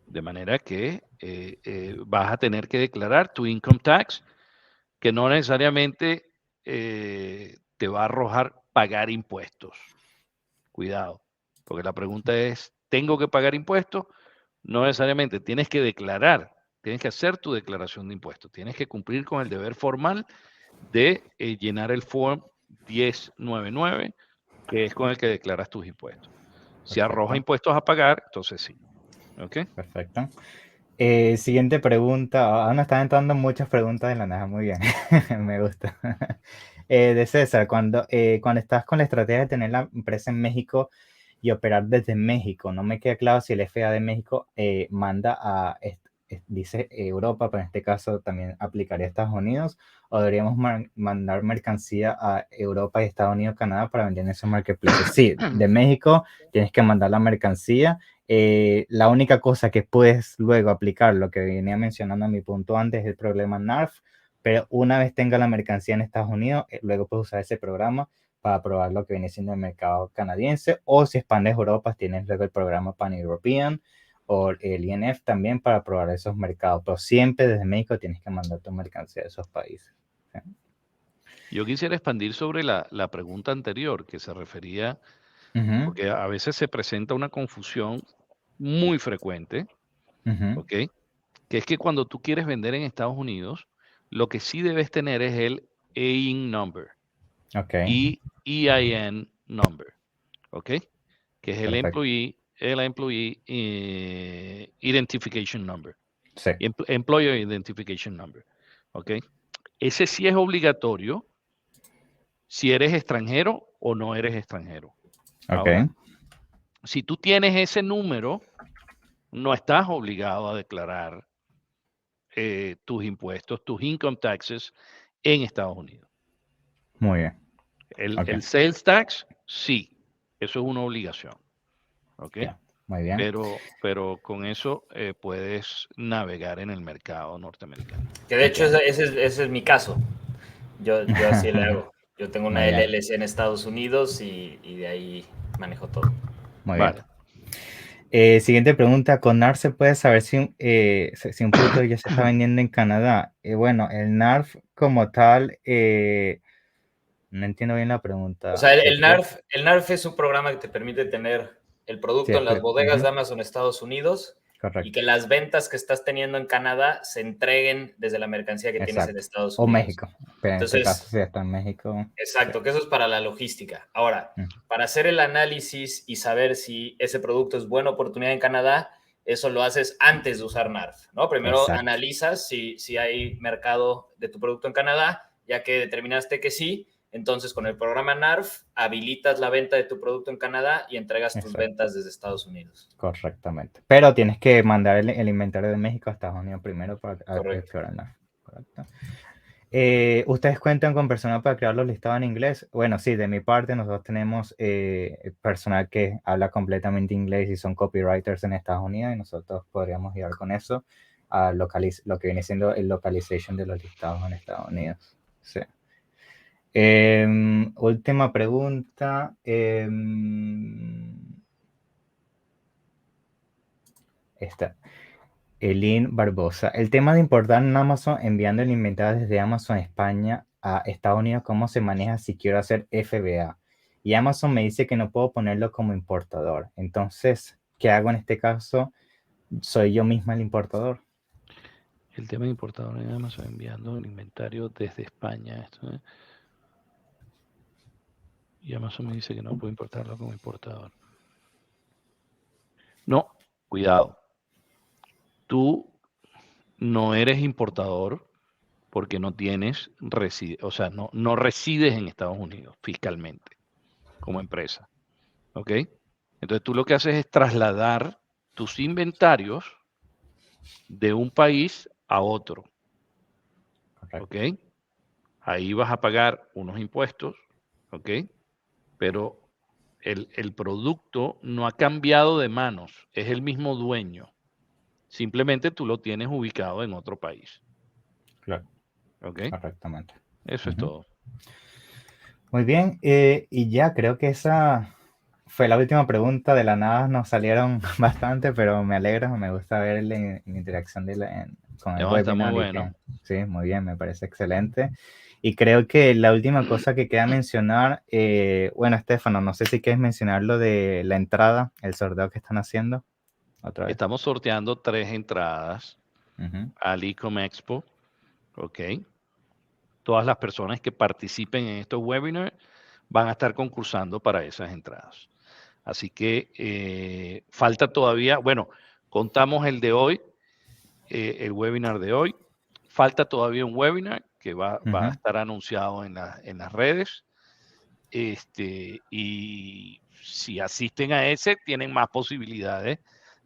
De manera que vas a tener que declarar tu income tax, que no necesariamente te va a arrojar pagar impuestos. Cuidado, porque la pregunta es, ¿tengo que pagar impuestos? No necesariamente, tienes que declarar, tienes que hacer tu declaración de impuestos, tienes que cumplir con el deber formal de llenar el Form 1099, que es con el que declaras tus impuestos. Si arroja impuestos a pagar, entonces sí. ¿Ok? Perfecto. Siguiente pregunta. Nos están entrando muchas preguntas de la nada. Muy bien. Me gusta. De César, cuando estás con la estrategia de tener la empresa en México y operar desde México, no me queda claro si el FA de México manda dice Europa, pero en este caso también aplicaría a Estados Unidos, o deberíamos mandar mercancía a Europa y Estados Unidos, Canadá para vender en esos marketplaces. Sí, de México tienes que mandar la mercancía. La única cosa que puedes luego aplicar, lo que venía mencionando en mi punto antes, es el problema NARF, pero una vez tenga la mercancía en Estados Unidos, luego puedes usar ese programa para probar lo que viene siendo el mercado canadiense, o si expandes Europa, tienes luego el programa Pan-European o el INF también para probar esos mercados, pero siempre desde México tienes que mandar tu mercancía a esos países. ¿Sí? Yo quisiera expandir sobre la pregunta anterior que se refería, porque a veces se presenta una confusión muy frecuente, ¿ok? Que es que cuando tú quieres vender en Estados Unidos, lo que sí debes tener es el EIN number, EIN number, ¿ok? Que es el Employee Identification Number. Sí. Employer Identification Number, ¿ok? Ese sí es obligatorio si eres extranjero o no eres extranjero. Ahora, si tú tienes ese número, no estás obligado a declarar tus impuestos, tus income taxes en Estados Unidos. Muy bien. El sales tax, sí, eso es una obligación. ¿Ok? Muy bien. Pero con eso puedes navegar en el mercado norteamericano. Que de hecho ese es mi caso. Yo así le hago. Yo tengo una LLC en Estados Unidos y de ahí manejo todo. Muy bien. Siguiente pregunta. ¿Con NARF se puede saber si un producto ya se está vendiendo en Canadá? Bueno, el NARF como tal, no entiendo bien la pregunta. O sea, el NARF es un programa que te permite tener el producto en las bodegas de Amazon Estados Unidos. Correcto. Y que las ventas que estás teniendo en Canadá se entreguen desde la mercancía que tienes en Estados Unidos. O México. Pero entonces, en este caso, sí, está en México. Exacto, que eso es para la logística. Ahora, para hacer el análisis y saber si ese producto es buena oportunidad en Canadá, eso lo haces antes de usar NARF, ¿no? Primero analizas si hay mercado de tu producto en Canadá, ya que determinaste que sí, Entonces, con el programa NARF, habilitas la venta de tu producto en Canadá y entregas tus ventas desde Estados Unidos. Correctamente. Pero tienes que mandar el inventario de México a Estados Unidos primero para activar el NARF. Correcto. ¿Ustedes cuentan con personal para crear los listados en inglés? Bueno, sí, de mi parte nosotros tenemos personal que habla completamente inglés y son copywriters en Estados Unidos y nosotros podríamos ayudar con eso a lo que viene siendo el localization de los listados en Estados Unidos. Sí. Última pregunta. Esta. Elin Barbosa. El tema de importar en Amazon, enviando el inventario desde Amazon España a Estados Unidos, ¿cómo se maneja si quiero hacer FBA? Y Amazon me dice que no puedo ponerlo como importador. Entonces, ¿qué hago en este caso? ¿Soy yo misma el importador? El tema de importador en Amazon, enviando el inventario desde España. Y Amazon me dice que no puedo importarlo como importador. No, cuidado. Tú no eres importador porque no tienes, o sea, no resides en Estados Unidos fiscalmente como empresa. ¿Ok? Entonces tú lo que haces es trasladar tus inventarios de un país a otro. ¿Ok? Ahí vas a pagar unos impuestos, ¿ok? Pero el producto no ha cambiado de manos, es el mismo dueño. Simplemente tú lo tienes ubicado en otro país. Claro. ¿Ok? Correctamente. Eso es todo. Muy bien, y ya creo que esa fue la última pregunta. De la nada nos salieron bastante, pero me alegra, me gusta ver la interacción con el webinar. Está muy bueno. Sí, muy bien, me parece excelente. Y creo que la última cosa que queda mencionar, bueno, Estefano, no sé si quieres mencionar lo de la entrada, el sorteo que están haciendo. Otra vez. Estamos sorteando 3 entradas al Ecom Expo, ¿ok? Todas las personas que participen en estos webinars van a estar concursando para esas entradas. Así que falta todavía, bueno, contamos el de hoy, el webinar de hoy. Falta todavía un webinar que va a estar anunciado en las redes. Y si asisten a ese, tienen más posibilidades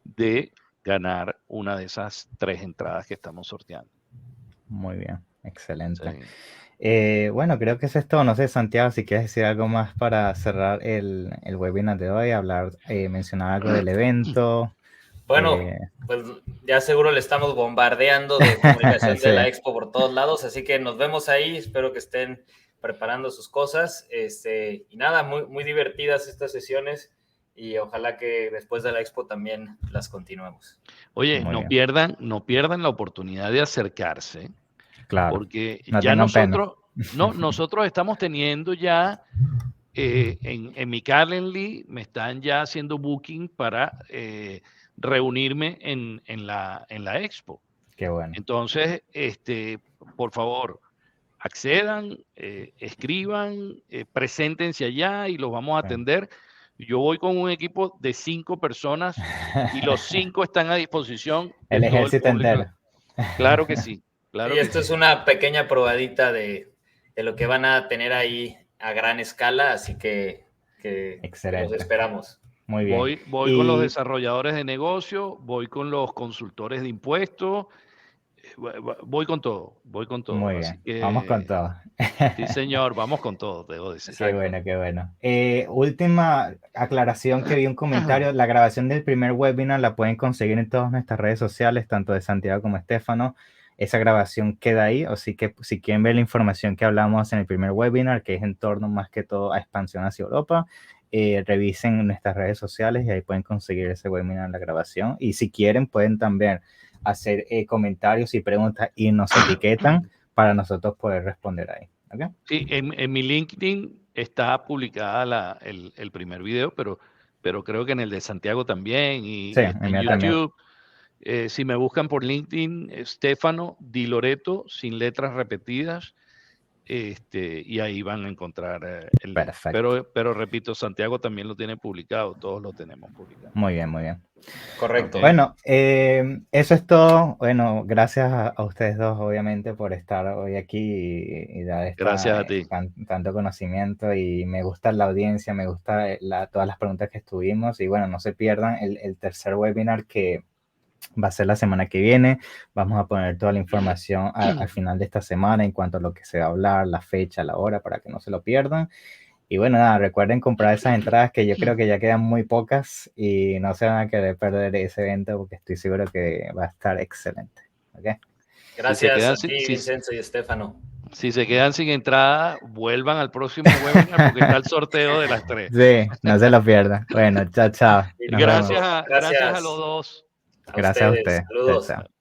de ganar una de esas 3 entradas que estamos sorteando. Muy bien, excelente. Sí. Bueno, creo que eso es todo. No sé, Santiago, si quieres decir algo más para cerrar el webinar de hoy, mencionar algo del evento. Bueno, pues ya seguro le estamos bombardeando de comunicación de la Expo por todos lados, así que nos vemos ahí. Espero que estén preparando sus cosas. Y nada, muy, muy divertidas estas sesiones y ojalá que después de la Expo también las continuemos. Oye, no pierdan la oportunidad de acercarse. Claro. Porque no ya nosotros estamos teniendo ya en mi Calendly me están ya haciendo booking para reunirme en la Expo. Qué bueno. Entonces, por favor, accedan, escriban, preséntense allá y los vamos a atender. Yo voy con un equipo de 5 personas y los 5 están a disposición de el todo ejército el público. Entero. Claro que sí. Claro y esto es una pequeña probadita de lo que van a tener ahí a gran escala, así que los esperamos. Muy bien. Voy con los desarrolladores de negocio, voy con los consultores de impuestos, voy con todo. Muy así bien, que, vamos con todo. Sí, señor, vamos con todo, debo decir. Qué bueno. Última aclaración que vi un comentario, la grabación del primer webinar la pueden conseguir en todas nuestras redes sociales, tanto de Santiago como Estefano. Esa grabación queda ahí, así que si quieren ver la información que hablamos en el primer webinar, que es en torno más que todo a expansión hacia Europa, revisen nuestras redes sociales y ahí pueden conseguir ese webinar, la grabación. Y si quieren, pueden también hacer comentarios y preguntas y nos etiquetan para nosotros poder responder ahí. ¿Okay? Sí, en mi LinkedIn está publicada el primer video, pero creo que en el de Santiago también y en YouTube. Si me buscan por LinkedIn, Stefano Di Loreto, sin letras repetidas, y ahí van a encontrar el link. Perfecto. Pero repito, Santiago también lo tiene publicado, todos lo tenemos publicado. Muy bien, muy bien. Correcto. Bueno, eso es todo. Bueno, gracias a ustedes dos, obviamente, por estar hoy aquí y dar Gracias a ti. tanto conocimiento, y me gusta la audiencia, me gusta todas las preguntas que estuvimos, y bueno, no se pierdan el tercer webinar que va a ser la semana que viene. Vamos a poner toda la información al final de esta semana en cuanto a lo que se va a hablar, la fecha, la hora, para que no se lo pierdan. Y bueno, nada, recuerden comprar esas entradas, que yo creo que ya quedan muy pocas y no se van a querer perder ese evento, porque estoy seguro que va a estar excelente. ¿Okay? Gracias a ti, Vincenzo y Estefano. Si se quedan sin entrada, vuelvan al próximo webinar, porque está el sorteo de las 3. Sí, no se lo pierdan. Bueno, chao, chao. Gracias a los dos. Gracias a ustedes. Saludos. Chao, chao.